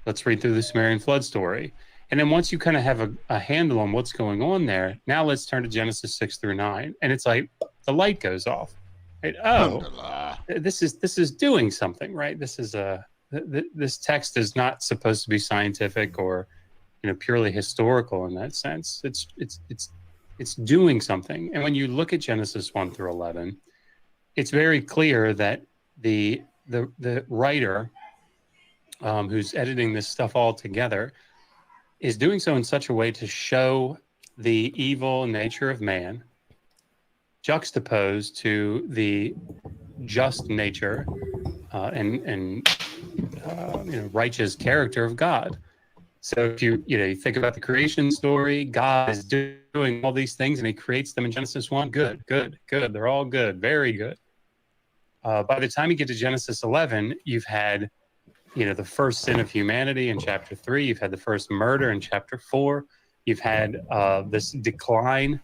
let's read through the Sumerian flood story. And then once you kind of have a handle on what's going on there, now let's turn to Genesis 6 through 9. And it's like the light goes off. Right? Oh, this is doing something, right? This text is not supposed to be scientific or purely historical in that sense. It's doing something. And when you look at Genesis 1 through 11, it's very clear that the writer who's editing this stuff all together is doing so in such a way to show the evil nature of man juxtaposed to the just nature and righteous character of God. So if you think about the creation story, God is doing all these things and he creates them in Genesis 1. Good. They're all good. Very good. By the time you get to Genesis 11, you've had, the first sin of humanity in chapter 3. You've had the first murder in chapter 4. You've had this decline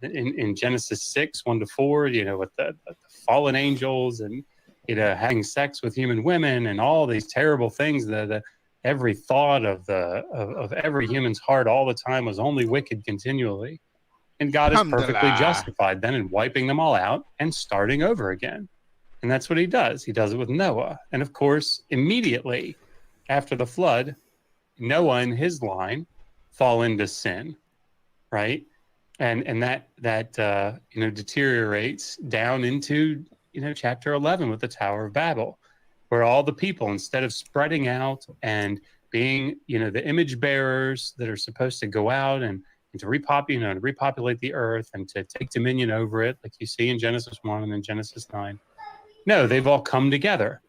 in Genesis 6, 1 to 4, with the fallen angels and, having sex with human women and all these terrible things. Every thought of every human's heart all the time was only wicked continually. And God is perfectly justified then in wiping them all out and starting over again. And that's what he does. He does it with Noah. And of course, immediately after the flood, Noah and his line fall into sin, right? And that deteriorates down into, chapter 11 with the Tower of Babel, where all the people, instead of spreading out and being, the image bearers that are supposed to go out and to repopulate the earth and to take dominion over it, like you see in Genesis 1 and then Genesis 9. No, they've all come together.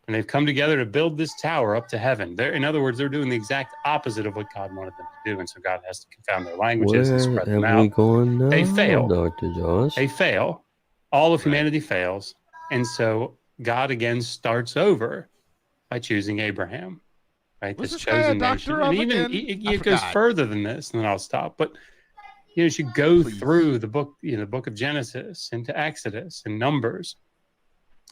And they've come together to build this tower up to heaven. In other words, they're doing the exact opposite of what God wanted them to do. And so God has to confound their languages and spread them out. They fail. Dr. Josh? They fail. All of humanity fails. And so God again starts over by choosing Abraham, right? This chosen nation. And even it goes further than this, and then I'll stop. But as you go through the book, the book of Genesis into Exodus and Numbers,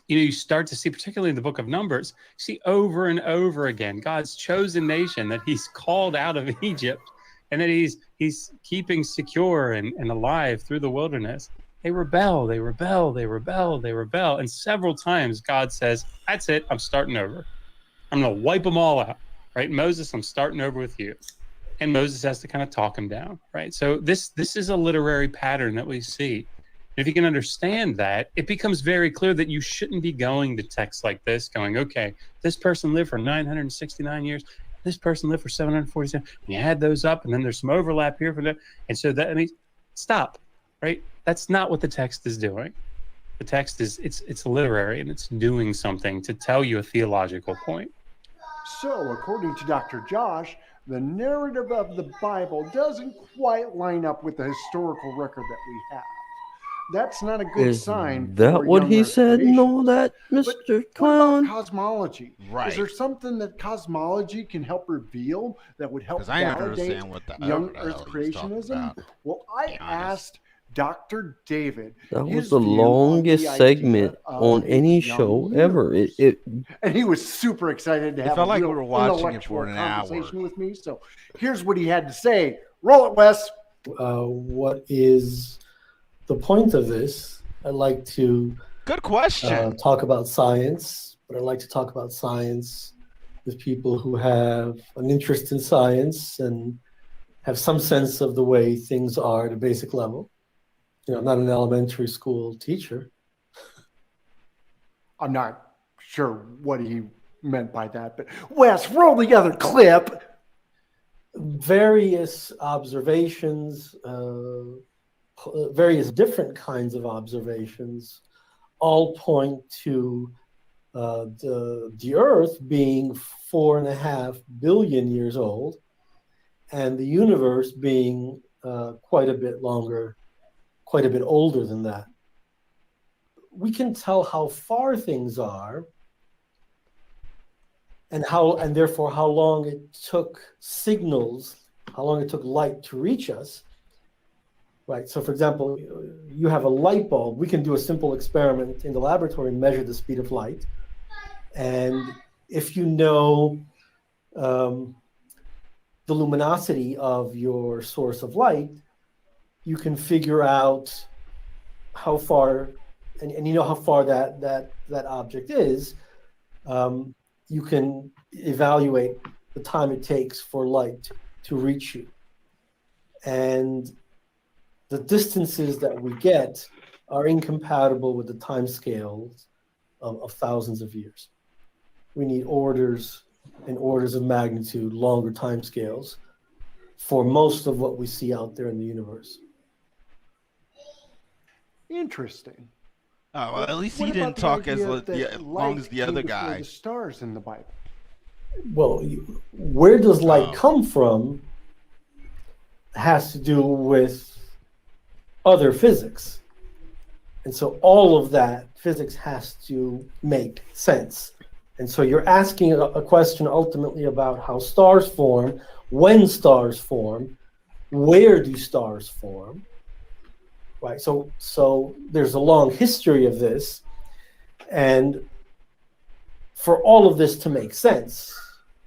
you start to see, particularly in the book of Numbers, see over and over again God's chosen nation that he's called out of Egypt and that he's keeping secure and alive through the wilderness. They rebel. And several times God says, that's it, I'm starting over. I'm going to wipe them all out, right? Moses, I'm starting over with you. And Moses has to kind of talk him down, right? So this is a literary pattern that we see. If you can understand that, it becomes very clear that you shouldn't be going to texts like this, going, okay, this person lived for 969 years, this person lived for 747. You add those up, and then there's some overlap here for that. And so stop, right? That's not what the text is doing. The text is, it's literary, and it's doing something to tell you a theological point. So, according to Dr. Josh, the narrative of the Bible doesn't quite line up with the historical record that we have. That's not a good sign. Is that what he said? No, that Mr. Clown. What about cosmology? Right. Is there something that cosmology can help reveal that would help validate young Earth creationism? Well, I asked Dr. David. That was the longest segment on any show ever. And he was super excited to have a like we were watching it for an conversation hour with me. So here's what he had to say. Roll it, Wes. What is the point of this? I'd like to good question. Talk about science, but I'd like to talk about science with people who have an interest in science and have some sense of the way things are at a basic level. I'm not an elementary school teacher. I'm not sure what he meant by that, but Wes, roll the other clip. Various observations, various different kinds of observations, all point to the Earth being 4.5 billion years old, and the universe being quite a bit older than that. We can tell how far things are, and therefore how long it took light to reach us. Right. So, for example, you have a light bulb. We can do a simple experiment in the laboratory and measure the speed of light. And if you know the luminosity of your source of light, you can figure out how far, and you know how far that object is. You can evaluate the time it takes for light to reach you. And the distances that we get are incompatible with the time scales of thousands of years. We need orders and orders of magnitude longer time scales for most of what we see out there in the universe. Interesting. Oh, well, at least he didn't talk as long as the other guy. The stars in the Bible. well, where does light come from has to do with other physics. And so all of that physics has to make sense. And so you're asking a question ultimately about how stars form, when stars form, where do stars form, right? So there's a long history of this. And for all of this to make sense,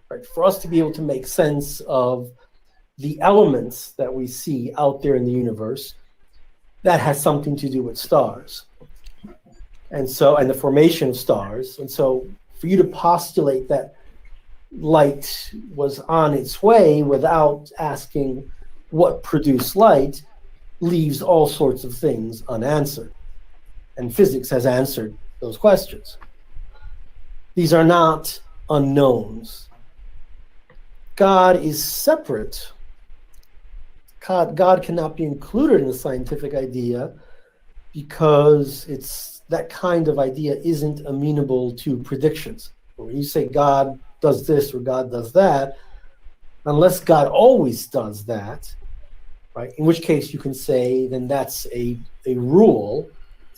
right, for us to be able to make sense of the elements that we see out there in the universe, that has something to do with stars. And the formation of stars. And so for you to postulate that light was on its way without asking what produced light leaves all sorts of things unanswered. And physics has answered those questions. These are not unknowns. God is separate. God cannot be included in the scientific idea because that kind of idea isn't amenable to predictions. When you say God does this or God does that, unless God always does that, right? In which case you can say then that's a rule,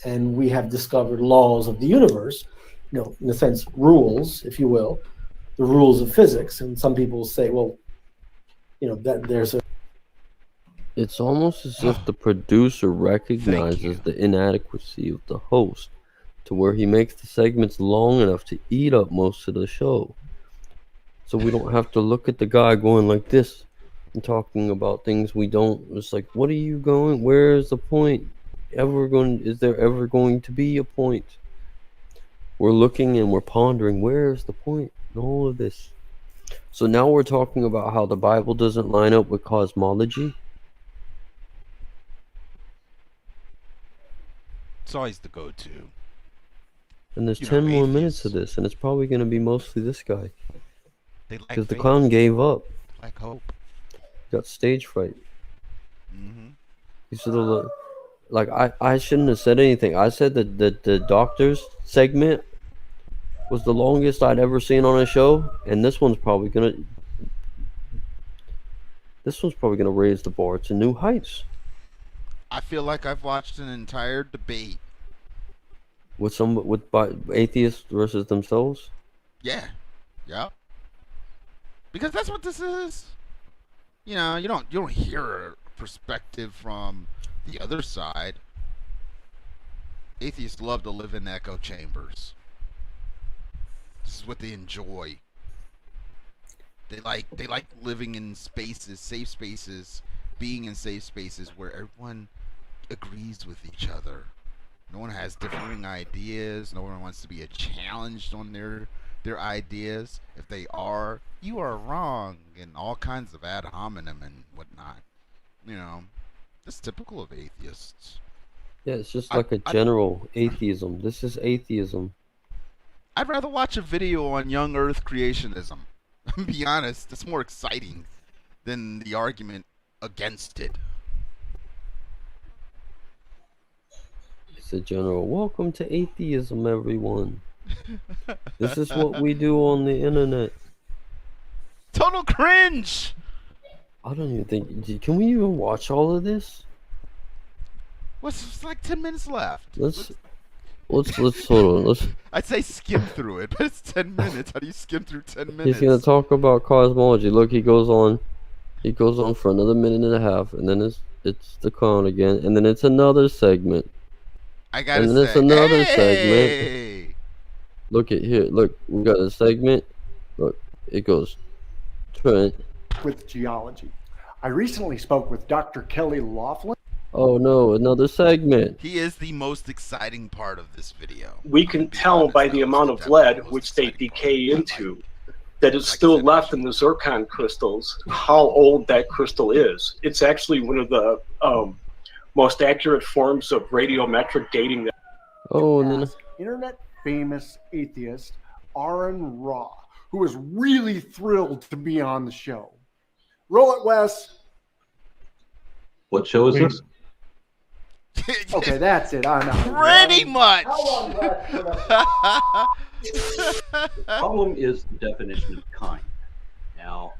and we have discovered laws of the universe, in a sense, rules, if you will, the rules of physics. And some people say, well, that there's a. It's almost as if the producer recognizes the inadequacy of the host to where he makes the segments long enough to eat up most of the show. So we don't have to look at the guy going like this and talking about things we don't. It's like, what are you going? Where is the point? Is there ever going to be a point? We're looking and we're pondering, where is the point in all of this? So now we're talking about how the Bible doesn't line up with cosmology. It's always the go-to. And there's 10 more minutes of this, and it's probably going to be mostly this guy. Because the clown gave up. Like hope. Got stage fright. Mm-hmm. He sort of like I shouldn't have said anything. I said that the doctor's segment was the longest I'd ever seen on a show, and this one's probably gonna raise the bar to new heights. I feel like I've watched an entire debate with atheists versus themselves. Yeah. Because that's what this is. You don't hear a perspective from the other side. Atheists love to live in echo chambers. This is what they enjoy. They like living in spaces, safe spaces, being in safe spaces where everyone agrees with each other. No one has differing ideas. No one wants to be challenged on their ideas. If they are, you are wrong, and all kinds of ad hominem and whatnot. It's typical of atheists. Yeah, it's just like a general atheism. This is atheism. I'd rather watch a video on young Earth creationism. To be honest, it's more exciting than the argument against it. It's a general. Welcome to atheism, everyone. This is what we do on the internet. Total cringe. I don't even think. Can we even watch all of this? It's like 10 minutes left. Let's hold on. I'd say skim through it, but it's 10 minutes. How do you skim through 10 minutes? He's gonna talk about cosmology. Look, he goes on for another minute and a half, and then it's the clown again, and then it's another segment. And then it's another segment. Look at here. Look, we got a segment. Look, it goes. Trent. With geology. I recently spoke with Dr. Kelly Laughlin. Oh no, another segment. He is the most exciting part of this video. We can tell by the amount of lead which they decay into that is still left in the zircon crystals how old that crystal is. It's actually one of the most accurate forms of radiometric dating. Oh, and then internet famous atheist Aaron Ra, who was really thrilled to be on the show. Roll it, Wes. What show is this? Okay, that's it. I'm out. Pretty much. The problem is the definition of kind. Now,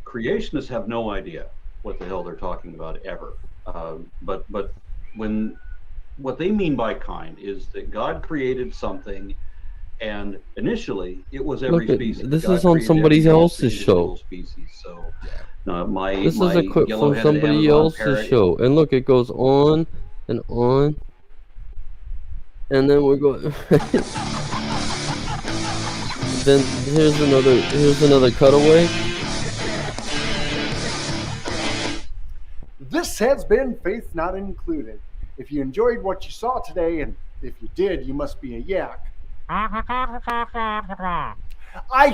creationists have no idea what the hell they're talking about ever. But when what they mean by kind is that God created something, and initially it was every Look at species. this God is on created somebody every else's individual show. species. So Yeah. This is a clip from yellow-headed somebody Amazon else's parrot show, and look, it goes on and on, and then we're going. Then here's another cutaway. This has been Faith Not Included. If you enjoyed what you saw today, and if you did, you must be a yak. I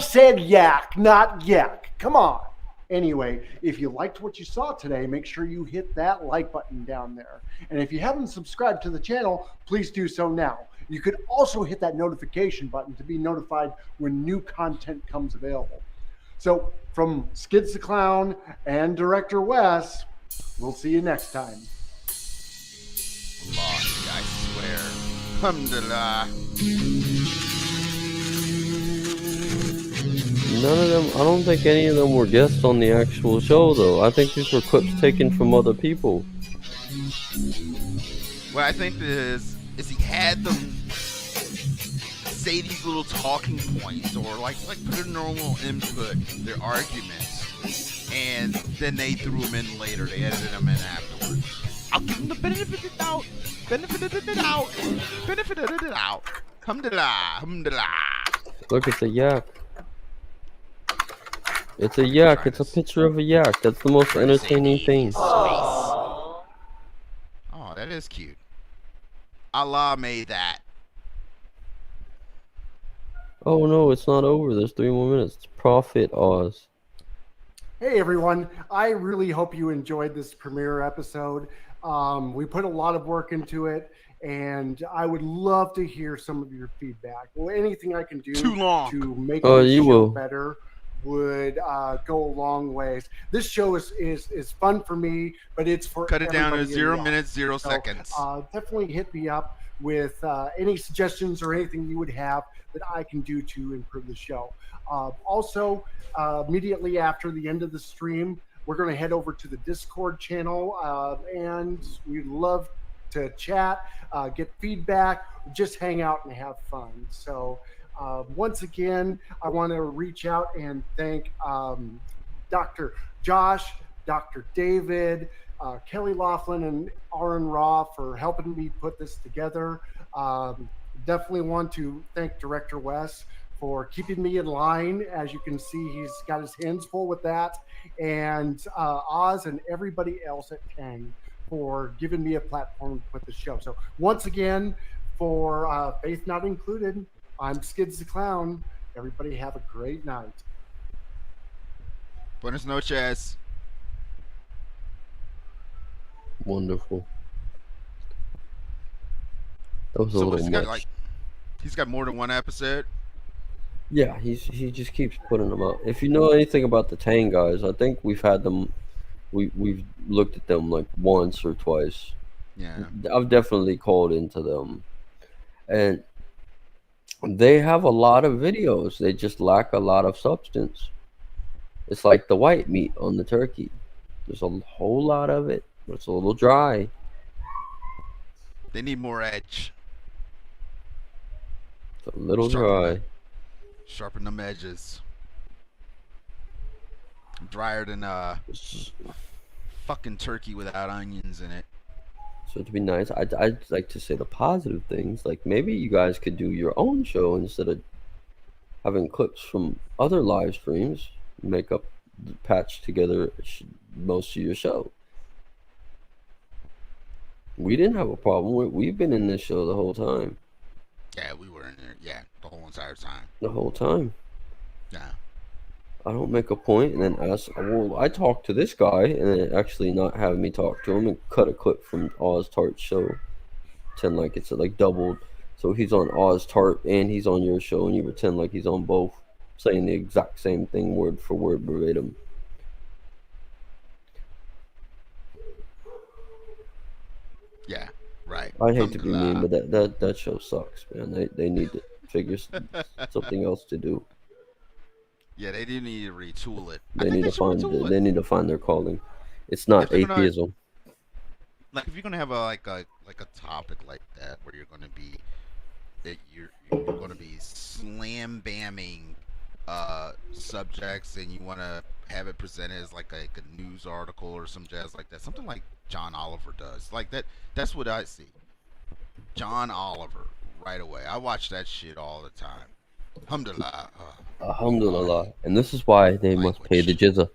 said yak, not yak. Come on. Anyway, if you liked what you saw today, make sure you hit that like button down there. And if you haven't subscribed to the channel, please do so now. You could also hit that notification button to be notified when new content comes available. So from Skids the Clown and Director Wes, we'll see you next time. Lost, I swear. Alhamdulillah. None of them. I don't think any of them were guests on the actual show, though. I think these were clips taken from other people. What I think is he had them say these little talking points or like put a normal input, their arguments, and then they threw them in later. They edited them in afterwards. I'll give them the benefit of the doubt. Benefit of the doubt. Benefit of the doubt. Alhamdulillah. Alhamdulillah. Look, it's a yak. It's a yak. It's a picture of a yak. That's the most entertaining thing. Oh, that is cute. Allah made that. Oh no, it's not over. There's 3 more minutes. It's Prophet Oz. Hey everyone, I really hope you enjoyed this premiere episode. We put a lot of work into it, and I would love to hear some of your feedback. Well, anything I can do to make the show better would go a long ways. This show is fun for me, but it's for cut it down to everybody 0 involved. minutes, 0 So, seconds. definitely hit me up with any suggestions or anything you would have that I can do to improve the show. Also, immediately after the end of the stream, we're going to head over to the Discord channel, and we'd love to chat, get feedback, just hang out and have fun. So once again, I want to reach out and thank Dr. Josh, Dr. David, Kelly Laughlin, and Aaron Raw for helping me put this together. Definitely want to thank Director Wes for keeping me in line. As you can see, he's got his hands full with that. And Oz and everybody else at Tang for giving me a platform to put the show. So once again, for Faith Not Included, I'm Skids the Clown. Everybody have a great night. Buenas noches. Wonderful. That was a little much. He's got more than one episode. Yeah, he just keeps putting them out. If you know anything about the Tang guys, I think we've had them. We've looked at them like once or twice. Yeah, I've definitely called into them, and they have a lot of videos. They just lack a lot of substance. It's like the white meat on the turkey. There's a whole lot of it, but it's a little dry. They need more edge. It's a little dry. Sharpen them edges. Drier than fucking turkey without onions in it. So to be nice, I'd like to say the positive things. Like maybe you guys could do your own show instead of having clips from other live streams. Make up, patch together most of your show. We didn't have a problem. We've been in this show the whole time. Yeah, we were in there. Yeah, the whole entire time. The whole time. Yeah. I don't make a point and then ask. Well, I talked to this guy and then actually not have me talk to him and cut a clip from Oz Tart's show. Pretend like it's like doubled. So he's on Oz Tart and he's on your show, and you pretend like he's on both, saying the exact same thing word for word verbatim. Yeah, right. I hate to be mean, but that show sucks, man. They need to figure something else to do. Yeah, they do need to retool it. They need to find. They need to find their calling. It's not atheism. Like if you're gonna have a topic like that where you're gonna be you're gonna be slam bamming subjects, and you want to have it presented as like a news article or some jazz like that, something like John Oliver does, like that. That's what I see. John Oliver, right away. I watch that shit all the time. Alhamdulillah. Alhamdulillah. And this is why they must pay the jizza,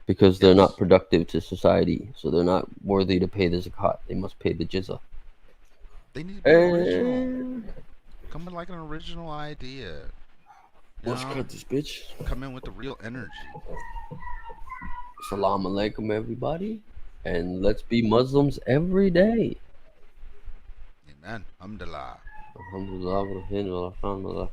because they're not productive to society, so they're not worthy to pay the zakat. They must pay the jizza. They need to be original. Come with like an original idea. Let's cut this bitch. Come in with the real energy. Salam alaikum, everybody. And let's be Muslims every day. Amen. Alhamdulillah. Alhamdulillah.